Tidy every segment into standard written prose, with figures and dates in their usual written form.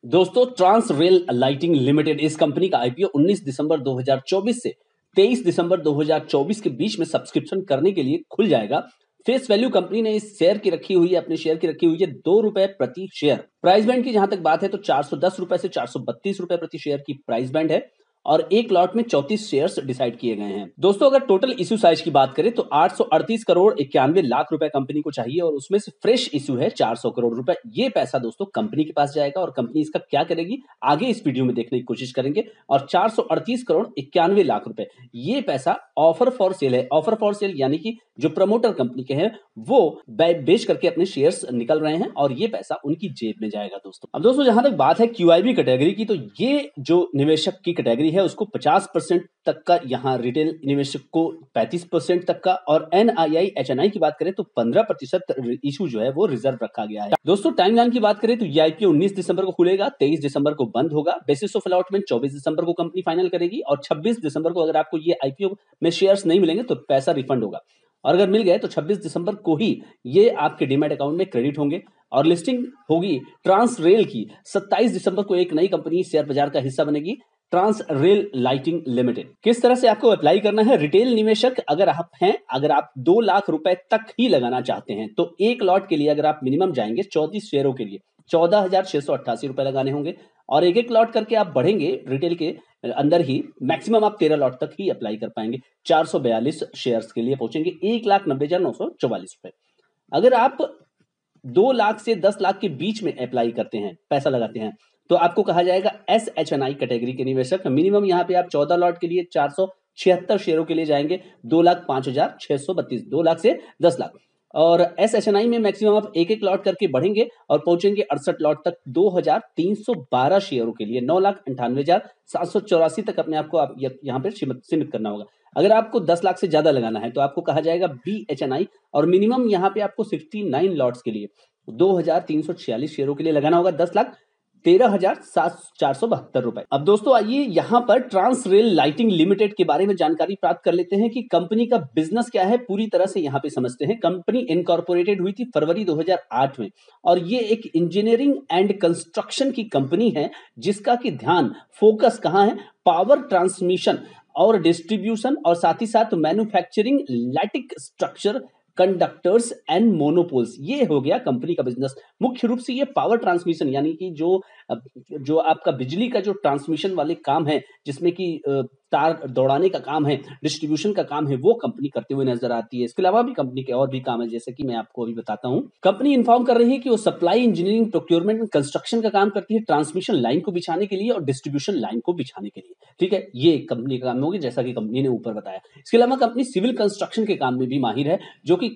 दोस्तों, trans rail lighting limited इस company का आईपीओ 19 दिसंबर 2024 से 23 दिसंबर 2024 के बीच में सब्सक्रिप्शन करने के लिए खुल जाएगा। फेस वैल्यू कंपनी ने इस शेयर की रखी हुई है, अपने शेयर की रखी हुई है ₹2 प्रति शेयर। प्राइस बैंड की जहां तक बात है तो ₹410 से ₹432 प्रति शेयर की प्राइस बैंड है और एक लॉट में 34 शेयर्स डिसाइड किए गए हैं। दोस्तों, अगर टोटल इश्यू साइज की बात करें तो 838 करोड़ 91 लाख रुपए कंपनी को चाहिए और उसमें से फ्रेश इश्यू है 400 करोड़ रुपए। ये पैसा दोस्तों कंपनी के पास जाएगा और कंपनी इसका क्या करेगी आगे इस वीडियो में देखने की कोशिश करेंगे। और 438 करोड़ 91 लाख रुपए ये पैसा ऑफर फॉर सेल है। ऑफर फॉर सेल यानी कि जो प्रमोटर कंपनी के हैं वो बेच करके अपने शेयर्स निकल रहे हैं और ये पैसा उनकी जेब में जाएगा। दोस्तों, अब दोस्तों जहां तक बात है क्यूआईबी कैटेगरी की, तो ये जो निवेशक की कैटेगरी है उसको 50% तक का, यहाँ रिटेल निवेशक को 35% तक का और एनआईआई एचएनआई की बात करें तो 15% इशू जो है वो रिजर्व रखा गया है। दोस्तों, टाइमलाइन की बात करें तो ये आईपीओ 19 दिसंबर को खुलेगा, 23 दिसंबर को बंद होगा। बेसिस ऑफ अलॉटमेंट 24 दिसंबर को कंपनी फाइनल करेगी और 26 दिसंबर को अगर आपको ये आईपीओ में शेयर्स नहीं मिलेंगे तो पैसा रिफंड होगा और अगर मिल गए तो 26 दिसंबर को ही ये आपके डीमैट अकाउंट में क्रेडिट होंगे और लिस्टिंग होगी ट्रांस रेल की। 27 दिसंबर को एक नई कंपनी शेयर बाजार का हिस्सा बनेगी, ट्रांस रेल लाइटिंग लिमिटेड। किस तरह से आपको अप्लाई करना है? रिटेल निवेशक अगर आप हैं, अगर आप 2 लाख रुपए तक ही लगाना चाहते हैं तो एक लॉट के लिए अगर आप मिनिमम जाएंगे 34 शेयरों के लिए 14,688 रुपए लगाने होंगे और एक एक लॉट करके आप बढ़ेंगे रिटेल के अंदर ही मैक्सिमम आप 13 लॉट तक ही अप्लाई कर पाएंगे। 442 शेयर्स के लिए पहुंचेंगे 1,90,944 रुपए। अगर आप 2 लाख से 10 लाख के बीच में अप्लाई करते हैं, पैसा लगाते हैं, तो आपको कहा जाएगा एसएचएनआई कैटेगरी के निवेशक। मिनिमम यहाँ पे आप 14 लॉट के लिए 476 शेयरों के लिए जाएंगे 2,05,632, 2 लाख से 10 लाख। और एसएचएनआई में मैक्सिमम आप एक एक लॉट करके बढ़ेंगे और पहुंचेंगे 68 लॉट तक 2,312 शेयरों के लिए 9,98,784 तक अपने आप को आप यहाँ पे सीमित करना होगा। अगर आपको 10 लाख से ज्यादा लगाना है तो आपको कहा जाएगा बीएचएनआई और मिनिमम यहाँ पे आपको 69 लॉट्स के लिए 2,346 शेयरों के लिए लगाना होगा 10 लाख 13,472 रुपए। अब दोस्तों आइए यहाँ पर ट्रांस रेल लाइटिंग लिमिटेड के बारे में जानकारी प्राप्त कर लेते हैं कि कंपनी का बिजनेस क्या है, पूरी तरह से यहाँ पे समझते हैं। कंपनी इनकॉर्पोरेटेड हुई थी फरवरी 2008 में और ये एक इंजीनियरिंग एंड कंस्ट्रक्शन की कंपनी है जिसका कि ध्यान फोकस कहाँ है, पावर ट्रांसमिशन और डिस्ट्रीब्यूशन और साथ ही साथ manufacturing lattice structure conductors and monopoles. ये हो गया कंपनी का बिजनेस। मुख्य रूप से ये पावर ट्रांसमिशन यानी कि जो आपका बिजली का जो ट्रांसमिशन वाले काम है, जिसमें कि तार दौड़ाने का काम है, डिस्ट्रीब्यूशन का काम है, वो कंपनी करते हुए नजर आती है। इसके अलावा भी कंपनी के और भी काम है, जैसे कि मैं आपको अभी बताता हूं। कंपनी इन्फॉर्म कर रही है कि वो supply, engineering, procurement and construction का काम करती है, ट्रांसमिशन लाइन को बिछाने के लिए और डिस्ट्रीब्यूशन लाइन को बिछाने के लिए। ठीक है, ये कंपनी का काम होगी जैसा कि कंपनी ने ऊपर बताया। इसके अलावा कंपनी सिविल कंस्ट्रक्शन के काम में भी माहिर है, जो कि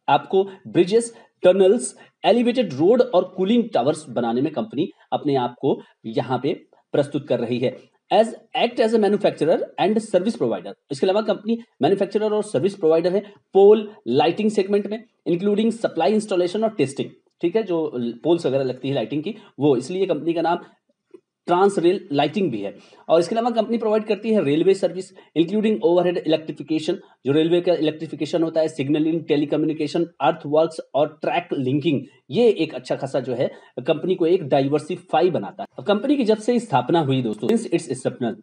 आपको ब्रिजेस, टनल्स, एलिवेटेड रोड और कूलिंग टावर्स बनाने में कंपनी अपने आप को यहां पे प्रस्तुत कर रही है। Act as a manufacturer and service provider. इसके अलावा कंपनी मैन्युफैक्चरर और सर्विस प्रोवाइडर है पोल लाइटिंग सेगमेंट में, इंक्लूडिंग सप्लाई, इंस्टॉलेशन और टेस्टिंग। ठीक है, जो पोल्स वगैरह लगती है लाइटिंग की, वो इसलिए कंपनी का नाम ट्रांस रेल लाइटिंग भी है। और इसके अलावा कंपनी प्रोवाइड करती है railway service including overhead electrification, जो रेलवे का इलेक्ट्रिफिकेशन होता है, सिग्नलिंग, टेलीकम्युनिकेशन, अर्थवर्क्स और ट्रैक लिंकिंग। ये एक अच्छा खासा जो है कंपनी को एक डाइवर्सिफाई बनाता है। कंपनी की जब से स्थापना हुई दोस्तों, सिंस इट्स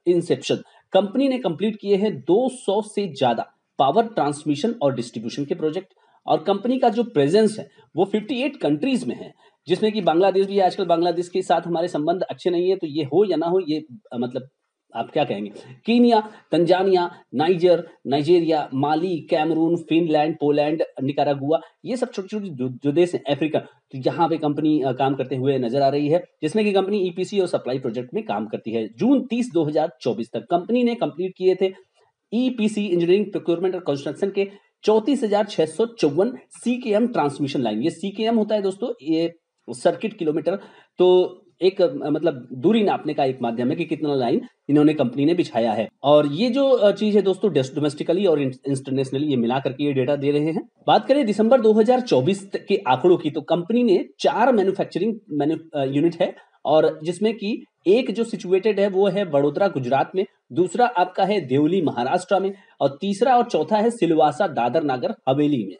इंसेप्शन, कंपनी ने कंप्लीट किए हैं 200 से ज्यादा पावर ट्रांसमिशन और डिस्ट्रीब्यूशन के प्रोजेक्ट और कंपनी का जो प्रेजेंस है वो 58 कंट्रीज में है, जिसमें कि बांग्लादेश भी है। आजकल बांग्लादेश के साथ हमारे संबंध अच्छे नहीं है, तो ये हो या ना हो, ये मतलब आप क्या कहेंगे, कीनिया, तंजानिया, नाइजेरिया, माली, कैमरून, फिनलैंड, पोलैंड, निकारागुआ, ये सब छोटे छोटे जो देश हैं अफ्रीका, तो यहाँ पे कंपनी काम करते हुए नजर आ रही है, जिसमें कि कंपनी ईपीसी और सप्लाई प्रोजेक्ट में काम करती है। जून 30 2024 तक कंपनी ने कंप्लीट किए थे ईपीसी, इंजीनियरिंग, प्रोक्योरमेंट और कंस्ट्रक्शन के 34,654 सीकेएम ट्रांसमिशन लाइन। ये सीकेएम होता है दोस्तों, ये सर्किट किलोमीटर, तो एक मतलब दूरी नापने का एक माध्यम है कि कितना लाइन इन्होंने कंपनी ने बिछाया है। और ये जो चीज है दोस्तों डोमेस्टिकली और इंटरनेशनली ये मिला करके ये डेटा दे रहे हैं। बात करें दिसंबर 2024 के आंकड़ों की, तो कंपनी ने 4 मैन्युफैक्चरिंग यूनिट है और जिसमें कि एक जो सिचुएटेड है वो है वडोदरा गुजरात में, दूसरा आपका है देवली महाराष्ट्र में और तीसरा और चौथा है सिलवासा दादर नागर हवेली में।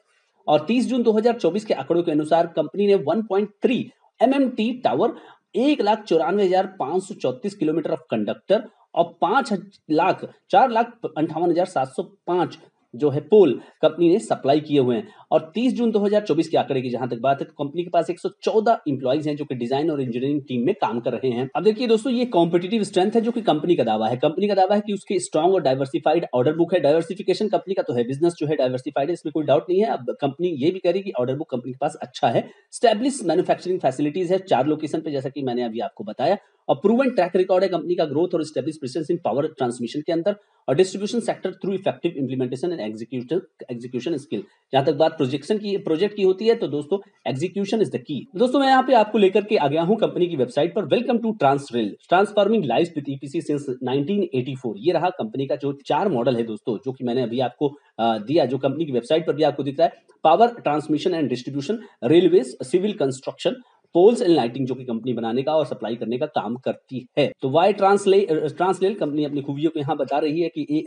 और 30 जून 2024 के आंकड़ों के अनुसार कंपनी ने 1.3 MMT tower 1,94,534 kilometre of conductor और 4,58,705 जो है पोल कंपनी ने सप्लाई किए हुए हैं। और 30 जून 2024 के आंकड़े की जहां तक बात है तो कंपनी के पास 114 इंप्लॉइज हैं जो कि डिजाइन और इंजीनियरिंग टीम में काम कर रहे हैं। अब देखिए दोस्तों, ये कॉम्पिटिटिव स्ट्रेंथ है जो कि कंपनी का दावा है। कंपनी का दावा है कि उसकी स्ट्रॉन्ग और डाइवर्सिफाइड ऑर्डर बुक है। डाइवर्सिफिकेशन कंपनी का तो है, बिजनेस जो है डाइवर्सिफाइड है, इसमें कोई डाउट नहीं है। अब कंपनी ये भी कह रही है कि ऑर्डर बुक कंपनी के पास अच्छा है। स्टैब्लिश मैन्युफैक्चरिंग फैसिलिटीज है 4 लोकेशन पे, जैसा कि मैंने अभी आपको बताया। और प्रूवन ट्रैक रिकॉर्ड है कंपनी का ग्रोथ और establish presence in power transmission के अंदर और distribution sector through effective implementation and execution skill. जहां तक बात प्रोजेक्ट की होती है तो दोस्तों एग्जीक्यूशन इज द की। दोस्तों मैं यहाँ पे आपको लेकर के आ गया हूँ कंपनी की वेबसाइट पर। Welcome to Transrail, transforming lives with EPC since 1984। ये रहा कंपनी का जो 4 मॉडल है दोस्तों, जो कि मैंने अभी आपको दिया, जो कंपनी की वेबसाइट पर भी आपको दिख रहा है। Power transmission and distribution, railways, civil construction, poles and lighting जो कि कंपनी बनाने का और सप्लाई करने का काम करती है। तो वाई ट्रांसलेल कंपनी अपनी खूबियों को यहाँ बता रही है कि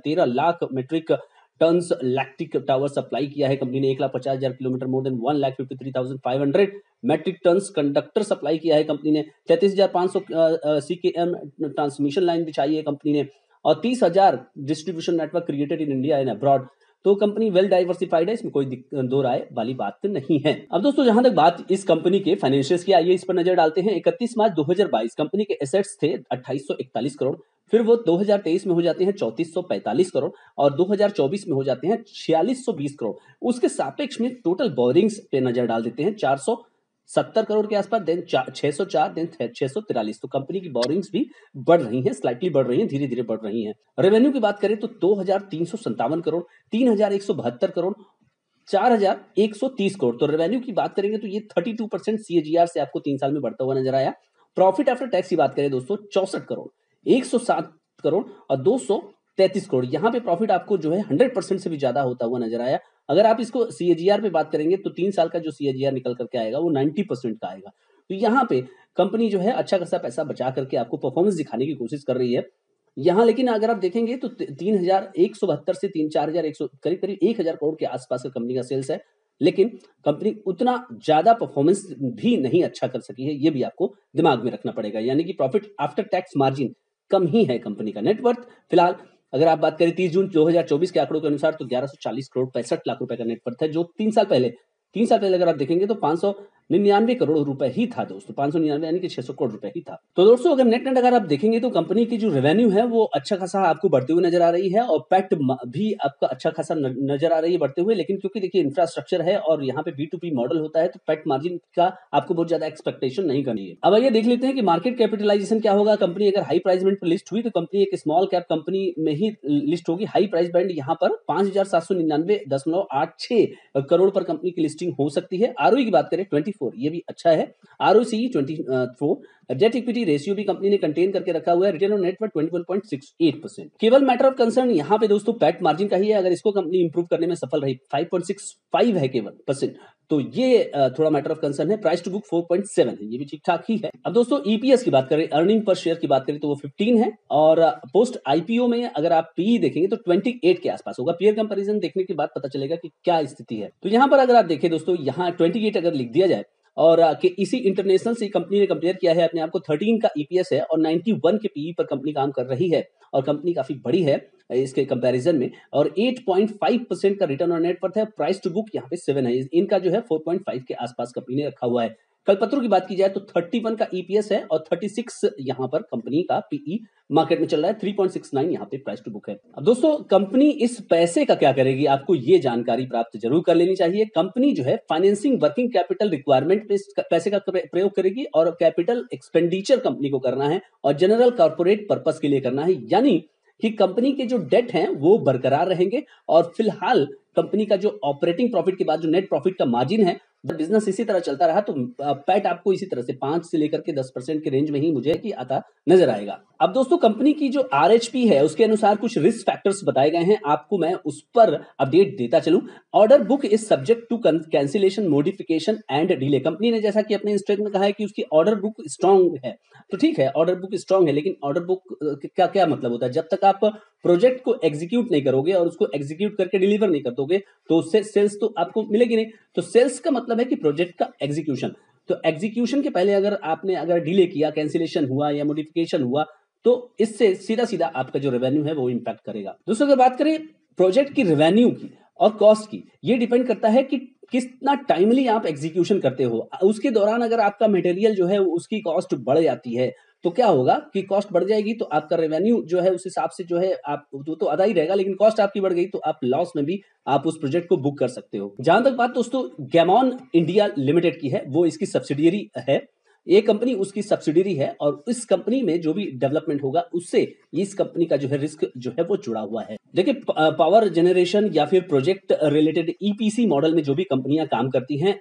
13 lakh metric tons lattice tower supply किया है कंपनी ने। 1,50,000 kilometre, more than 1,53,500 metric tons conductor supply किया है कंपनी ने। 33,500 CKM ट्रांसमिशन लाइन बिछाई है कंपनी ने और 30,000 distribution network created in India and abroad. तो कंपनी वेल डाइवर्सिफाइड है, इसमें कोई दो राय वाली बात नहीं है। अब दोस्तों जहां तक बात इस कंपनी के फाइनेंशियल्स की, आइए इस पर नजर डालते हैं। 31 मार्च 2022 कंपनी के एसेट्स थे 2841 करोड़, फिर वो 2023 में हो जाते हैं 3445 करोड़ और 2024 में हो जाते हैं 4620 करोड़। उसके सापेक्ष में टोटल बोरिंग्स पे नजर डाल देते हैं 470 करोड़ के आसपास, देन 604, देन 643। तो कंपनी की बोरिंग्स भी बढ़ रही हैं, स्लाइटली बढ़ रही हैं, धीरे धीरे बढ़ रही हैं। रेवेन्यू की बात करें तो 2357 करोड़, 3172 करोड़, 4130 करोड़। तो रेवेन्यू की बात करेंगे तो ये 32% CAGR से आपको 3 साल में बढ़ता हुआ नजर आया। प्रॉफिट आफ्टर टैक्स की बात करें दोस्तों 64 करोड़, 107 करोड़ और 233 करोड़। यहां पे प्रॉफिट आपको जो है 100% से भी ज्यादा होता हुआ नजर आया। अगर आप इसको CAGR पे बात करेंगे तो 3 साल का जो CAGR निकल करके आएगा वो 90% का आएगा। तो यहाँ पे कंपनी जो है अच्छा खासा पैसा बचा करके आपको परफॉर्मेंस दिखाने की कोशिश कर रही है यहाँ। लेकिन अगर आप देखेंगे तो 3,172 से 4,100 करीब करीब 1,000 करोड़ के आसपास का कंपनी का सेल्स है, लेकिन कंपनी उतना ज्यादा परफॉर्मेंस भी नहीं अच्छा कर सकी है, ये भी आपको दिमाग में रखना पड़ेगा। यानी कि प्रॉफिट आफ्टर टैक्स मार्जिन कम ही है कंपनी का। नेटवर्थ फिलहाल अगर आप बात करें 30 जून 2024 के आंकड़ों के अनुसार तो 1140 करोड़ 65 लाख रुपए का नेटवर्थ है, जो 3 साल पहले अगर आप देखेंगे तो 599 करोड़ रुपए ही था दोस्तों। 599 यानी कि 600 करोड़ रुपए ही था। तो दोस्तों अगर नेट अगर आप देखेंगे तो कंपनी की जो रेवेन्यू है वो अच्छा खासा आपको बढ़ते हुए नजर आ रही है और पैट भी आपका अच्छा खासा नजर आ रही है बढ़ते हुए। लेकिन क्योंकि देखिए इंफ्रास्ट्रक्चर है और यहाँ पे B2B मॉडल होता है तो पैट मार्जिन का आपको बहुत ज्यादा एक्सपेक्टेशन नहीं करनी है। अब आइए देख लेते हैं कि मार्केट कैपिटलाइजेशन क्या होगा। कंपनी अगर हाई प्राइस बैंड पर लिस्ट हुई तो कंपनी एक स्मॉल कैप कंपनी में ही लिस्ट होगी। हाई प्राइस बैंड यहाँ पर 5,799.86 करोड़ पर कंपनी की लिस्टिंग हो सकती है। ROE की बात करें 24, ये भी अच्छा है। ROCE 24। डेट इक्विटी रेशियो भी कंपनी ने कंटेन करके रखा हुआ है। Return on net worth 21.68%। केवल मैटर ऑफ कंसर्न यहाँ पे दोस्तों पैट मार्जिन का ही है। अगर इसको कंपनी इंप्रूव करने में सफल रही 5.65 है केवल %, तो ये थोड़ा मैटर ऑफ कंसर्न है। प्राइस टू बुक 4.7 है, ये भी ठीक ठाक ही है। अब दोस्तों EPS की बात करें, अर्निंग पर शेयर की बात करें तो वो 15 है और पोस्ट IPO में अगर आप PE देखेंगे तो 28 के आसपास होगा। पीयर कंपैरिजन देखने के बाद पता चलेगा कि क्या स्थिति है। तो यहाँ पर अगर आप देखें दोस्तों, यहाँ 28 अगर लिख दिया जाए और कि इसी इंटरनेशनल से कंपनी ने कंपेयर किया है अपने आप को, 13 का EPS है और 91 के PE पर कंपनी काम कर रही है और कंपनी काफी बड़ी है इसके कंपैरिजन में और 8.5% का रिटर्न ऑन नेटवर्थ है। प्राइस टू बुक यहाँ पे 7 है, इनका जो है 4.5 के आसपास कंपनी ने रखा हुआ है। कलपत्रों की बात की जाए तो 31 का EPS है और 36 यहाँ पर कंपनी का PE मार्केट में चल रहा है। 3.69 यहाँ पे प्राइस टू बुक है। अब दोस्तों कंपनी इस पैसे का क्या करेगी, आपको ये जानकारी प्राप्त जरूर कर लेनी चाहिए। कंपनी जो है फाइनेंसिंग वर्किंग कैपिटल रिक्वायरमेंट पे पैसे का प्रयोग करेगी और कैपिटल एक्सपेंडिचर कंपनी को करना है और जनरल कॉर्पोरेट पर्पस के लिए करना है। यानी कि कंपनी के जो डेट हैं वो बरकरार रहेंगे और फिलहाल कंपनी का जो ऑपरेटिंग प्रॉफिट के बाद जो नेट प्रॉफिट का मार्जिन है, बिजनेस इसी तरह चलता रहा तो पैट आपको इसी तरह से 5 से लेकर के 10% के रेंज में ही मुझे कि आता नजर आएगा। अब दोस्तों कंपनी की जो RHP है उसके अनुसार कुछ रिस्क फैक्टर्स बताए गए हैं, आपको मैं उस पर अपडेट देता चलूं। Order book is subject to cancellation, modification and delay. Company ने जैसा कि अपने इंस्ट्रक्ट में कहा है कि उसकी ऑर्डर बुक स्ट्रांग है, तो ठीक है ऑर्डर बुक स्ट्रांग है, लेकिन ऑर्डर बुक का क्या मतलब होता है, जब तक आप प्रोजेक्ट को एग्जीक्यूट नहीं करोगे और उसको एग्जीक्यूट करके डिलीवर नहीं कर दोगे तो उससे सेल्स तो आपको मिलेगी नहीं। तो सेल्स का मतलब है कि प्रोजेक्ट का एग्जीक्यूशन। तो एग्जीक्यूशन के पहले अगर डिले किया, कैंसिलेशन हुआ या मॉडिफिकेशन हुआ, तो इससे सीधा-सीधा आपका जो रेवेन्यू है वो इम्पैक्ट करेगा। दोस्तों अगर बात करें प्रोजेक्ट की रेवेन्यू की और कॉस्ट की, ये डिपेंड करता है कि कितना टाइमली आप एग्जीक्यूशन करते हो। उसके दौरान अगर आपका मटेरियल जो है उसकी कॉस्ट बढ़ जाती है, तो क्या होगा कि कॉस्ट बढ़ जाएगी तो आपका रेवेन्यू जो है उस हिसाब से जो है आप वो तो आधा ही रहेगा, लेकिन कॉस्ट आपकी बढ़ गई तो आप लॉस में भी आप उस प्रोजेक्ट को बुक कर सकते हो। जहां तक बात दोस्तों गैमॉन इंडिया लिमिटेड की है, वो इसकी सब्सिडियरी है। ये कंपनी उसकी सब्सिडियरी है और इस कंपनी में जो भी डेवलपमेंट होगा उससे इस कंपनी का जो है रिस्क जो है वो जुड़ा हुआ है। देखिए पावर जनरेशन या फिर प्रोजेक्ट रिलेटेड ईपीसी मॉडल में जो भी कंपनियां काम करती हैं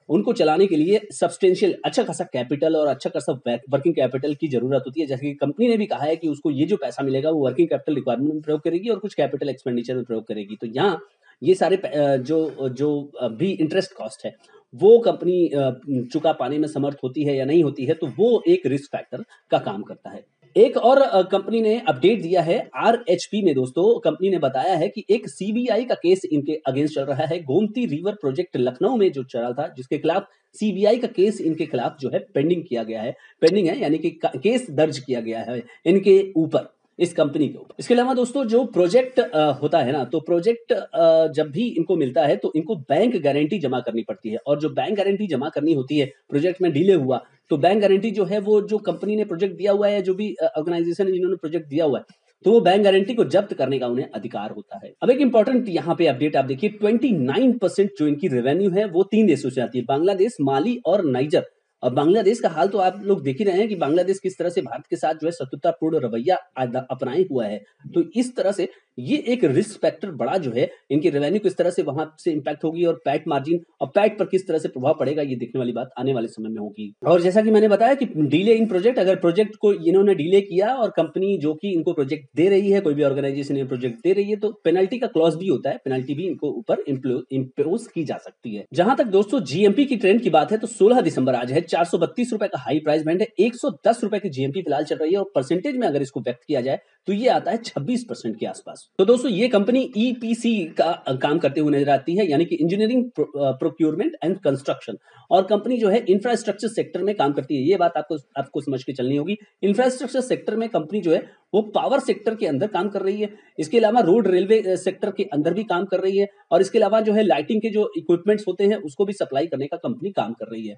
उनको चलाने के लिए सब्सटेंशियल अच्छा खासा कैपिटल और अच्छा खासा वर्किंग कैपिटल की जरूरत होती है। जैसे कि कंपनी ने भी कहा है कि उसको ये जो पैसा मिलेगा वो वर्किंग कैपिटल रिक्वायरमेंट में प्रयोग करेगी और कुछ कैपिटल एक्सपेंडिचर में प्रयोग करेगी। तो यहाँ ये सारे जो भी इंटरेस्ट कॉस्ट है वो कंपनी चुका पाने में समर्थ होती है या नहीं होती है, तो वो एक रिस्क फैक्टर का काम करता है। एक और कंपनी ने अपडेट दिया है आरएचपी में। दोस्तों कंपनी ने बताया है कि एक सीबीआई का केस इनके अगेंस्ट चल रहा है। गोमती रिवर प्रोजेक्ट लखनऊ में जो चल रहा था, जिसके खिलाफ सीबीआई का केस इनके खिलाफ जो है पेंडिंग है, यानी कि केस दर्ज किया गया है इनके ऊपर, इस कंपनी के ऊपर। इसके अलावा दोस्तों जो प्रोजेक्ट होता है ना, तो प्रोजेक्ट जब भी इनको मिलता है तो इनको बैंक गारंटी जमा करनी पड़ती है, और जो बैंक गारंटी जमा करनी होती है प्रोजेक्ट में डिले हुआ तो बैंक गारंटी जो है वो जो कंपनी ने प्रोजेक्ट दिया हुआ है, जो भी ऑर्गेनाइजेशन है जिन्होंने प्रोजेक्ट दिया हुआ है, तो वो बैंक गारंटी को जब्त करने का उन्हें अधिकार होता है। अब एक इंपॉर्टेंट यहाँ पे अपडेट आप देखिए, 29% जो इनकी रेवेन्यू है वो 3 देशों से आती है, बांग्लादेश, माली और नाइजर। और बांग्लादेश का हाल तो आप लोग देख ही रहे हैं कि बांग्लादेश किस तरह से भारत के साथ जो है शत्रुतापूर्ण रवैया अपनाए हुआ है। तो इस तरह से ये एक रिस्क फैक्टर बड़ा जो है इनकी रेवेन्यू किस तरह से वहां से इंपैक्ट होगी और पैट मार्जिन और पैट पर किस तरह से प्रभाव पड़ेगा, ये देखने वाली बात आने वाले समय में होगी। और जैसा कि मैंने बताया कि डिले इन प्रोजेक्ट, अगर प्रोजेक्ट को इन्होंने डिले किया और कंपनी जो कि इनको प्रोजेक्ट दे रही है, कोई भी ऑर्गेनाइजेशन प्रोजेक्ट दे रही है, तो पेनल्टी का क्लॉज भी होता है, पेनल्टी भी इनको ऊपर इम्पोज की जा सकती है। जहां तक दोस्तों जीएमपी की ट्रेंड की बात है तो 16 दिसंबर आज है, 432 रुपए का हाई प्राइस बैंड है, 110 रुपए की जीएमपी फिलहाल चल रही है, और परसेंटेज में अगर इसको व्यक्त किया जाए तो ये आता है 26% के आसपास। तो दोस्तों ये कंपनी ईपीसी का काम करते हुए नजर आती है, यानी कि इंजीनियरिंग प्रोक्योरमेंट एंड कंस्ट्रक्शन, और कंपनी जो है इंफ्रास्ट्रक्चर सेक्टर में काम करती है। ये बात आपको समझ के चलनी होगी। इंफ्रास्ट्रक्चर सेक्टर में कंपनी जो है वो पावर सेक्टर के अंदर काम कर रही है, इसके अलावा रोड रेलवे सेक्टर के अंदर भी काम कर रही है, और इसके अलावा जो है लाइटिंग के जो इक्विपमेंट्स होते हैं उसको भी सप्लाई करने का कंपनी काम कर रही है।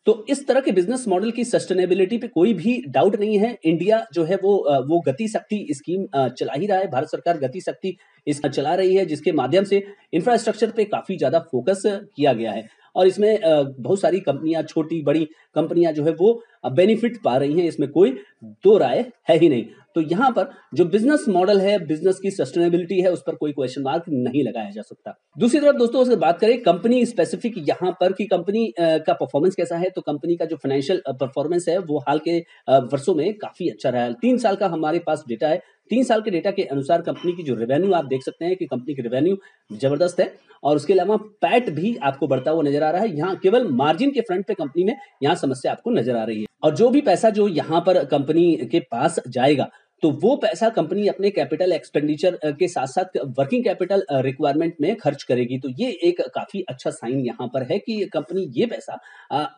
तो इस तरह के बिजनेस मॉडल की सस्टेनेबिलिटी पे कोई भी डाउट नहीं है। इंडिया जो है वो गति शक्ति स्कीम चला ही रहा है, भारत सरकार गति शक्ति इस चला रही है, जिसके माध्यम से इंफ्रास्ट्रक्चर पे काफी ज्यादा फोकस किया गया है, और इसमें बहुत सारी कंपनियां, छोटी बड़ी कंपनियां जो है वो बेनिफिट पा रही हैं, इसमें कोई दो राय है ही नहीं। तो यहाँ पर जो बिजनेस मॉडल है, बिजनेस की सस्टेनेबिलिटी है, उस पर कोई क्वेश्चन मार्क नहीं लगाया जा सकता। दूसरी तरफ दोस्तों अगर बात करें कंपनी स्पेसिफिक यहाँ पर कि कंपनी का परफॉर्मेंस कैसा है, तो कंपनी का जो फाइनेंशियल परफॉर्मेंस है वो हाल के वर्षों में काफी अच्छा रहा है। 3 साल का हमारे पास डेटा है, 3 साल के डेटा के अनुसार कंपनी की जो रेवेन्यू आप देख सकते हैं कि कंपनी की रेवेन्यू जबरदस्त है, और उसके अलावा पैट भी आपको बढ़ता हुआ नजर आ रहा है। यहाँ केवल मार्जिन के फ्रंट पे कंपनी में यहाँ समस्या आपको नजर आ रही है, और जो भी पैसा जो यहाँ पर कंपनी के पास जाएगा तो वो पैसा कंपनी अपने कैपिटल एक्सपेंडिचर के साथ साथ वर्किंग कैपिटल रिक्वायरमेंट में खर्च करेगी। तो ये एक काफी अच्छा साइन यहाँ पर है कि कंपनी ये पैसा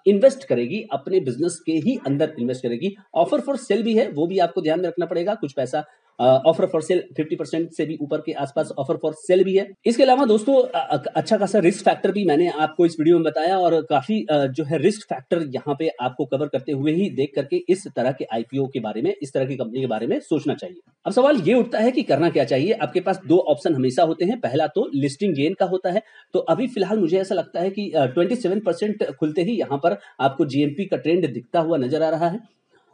इन्वेस्ट करेगी, अपने बिजनेस के ही अंदर इन्वेस्ट करेगी। ऑफर फॉर सेल भी है, वो भी आपको ध्यान में रखना पड़ेगा। कुछ पैसा ऑफर फॉर सेल 50% से भी ऊपर के आसपास ऑफर फॉर सेल भी है। इसके अलावा दोस्तों अच्छा खासा रिस्क फैक्टर भी मैंने आपको इस वीडियो में बताया, और काफी जो है रिस्क फैक्टर यहाँ पे आपको कवर करते हुए ही देख करके इस तरह के आईपीओ के बारे में, इस तरह की कंपनी के बारे में सोचना चाहिए। अब सवाल ये उठता है कि करना क्या चाहिए। आपके पास 2 ऑप्शन हमेशा होते हैं। पहला तो लिस्टिंग गेन का होता है, तो अभी फिलहाल मुझे ऐसा लगता है कि 27% खुलते ही यहाँ पर आपको जीएमपी का ट्रेंड दिखता हुआ नजर आ रहा है।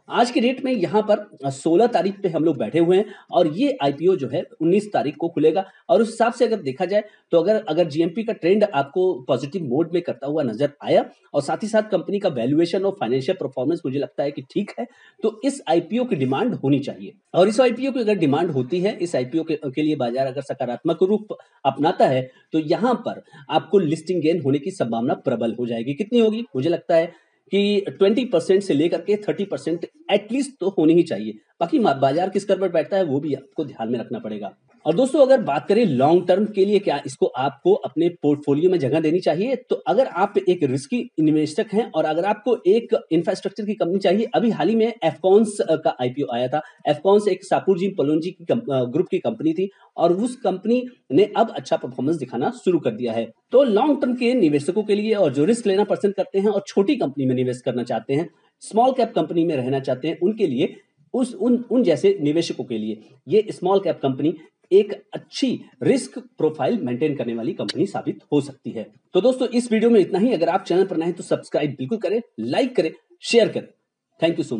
आज की डेट में यहाँ पर 16 तारीख पे हम लोग बैठे हुए हैं, और ये आईपीओ जो है 19 तारीख को खुलेगा, और उस हिसाब से अगर देखा जाए तो अगर जीएमपी का ट्रेंड आपको पॉजिटिव मोड में करता हुआ नजर आया, और साथ ही साथ कंपनी का वैल्यूएशन और फाइनेंशियल परफॉर्मेंस मुझे लगता है कि ठीक है, तो इस आईपीओ की डिमांड होनी चाहिए। और इस आईपीओ की अगर डिमांड होती है, इस आईपीओ के लिए बाजार अगर सकारात्मक रूप अपनाता है, तो यहाँ पर आपको लिस्टिंग गेन होने की संभावना प्रबल हो जाएगी। कितनी होगी? मुझे लगता है कि 20% से लेकर के 30% एटलीस्ट तो होनी ही चाहिए। बाकी बाजार किस स्तर पर बैठता है वो भी आपको ध्यान में रखना पड़ेगा। और दोस्तों अगर बात करें लॉन्ग टर्म के लिए क्या इसको आपको अपने पोर्टफोलियो में जगह देनी चाहिए, तो अगर आप एक रिस्की इन्वेस्टर हैं और अगर आपको एक इंफ्रास्ट्रक्चर की कंपनी चाहिए, अभी हाल ही में एफकॉन्स का आईपीओ आया था। एफकॉन्स एक सापुरजी पलोनजी की ग्रुप की कंपनी थी और उस कंपनी ने अब अच्छा परफॉर्मेंस दिखाना शुरू कर दिया है। तो लॉन्ग टर्म के निवेशकों के लिए और जो रिस्क लेना पसंद करते हैं और छोटी कंपनी में निवेश करना चाहते हैं, स्मॉल कैप कंपनी में रहना चाहते हैं, उनके लिए उन जैसे निवेशकों के लिए ये स्मॉल कैप कंपनी एक अच्छी रिस्क प्रोफाइल मेंटेन करने वाली कंपनी साबित हो सकती है। तो दोस्तों इस वीडियो में इतना ही। अगर आप चैनल पर नए हैं तो सब्सक्राइब बिल्कुल करें, लाइक करें, शेयर करें। Thank you so much.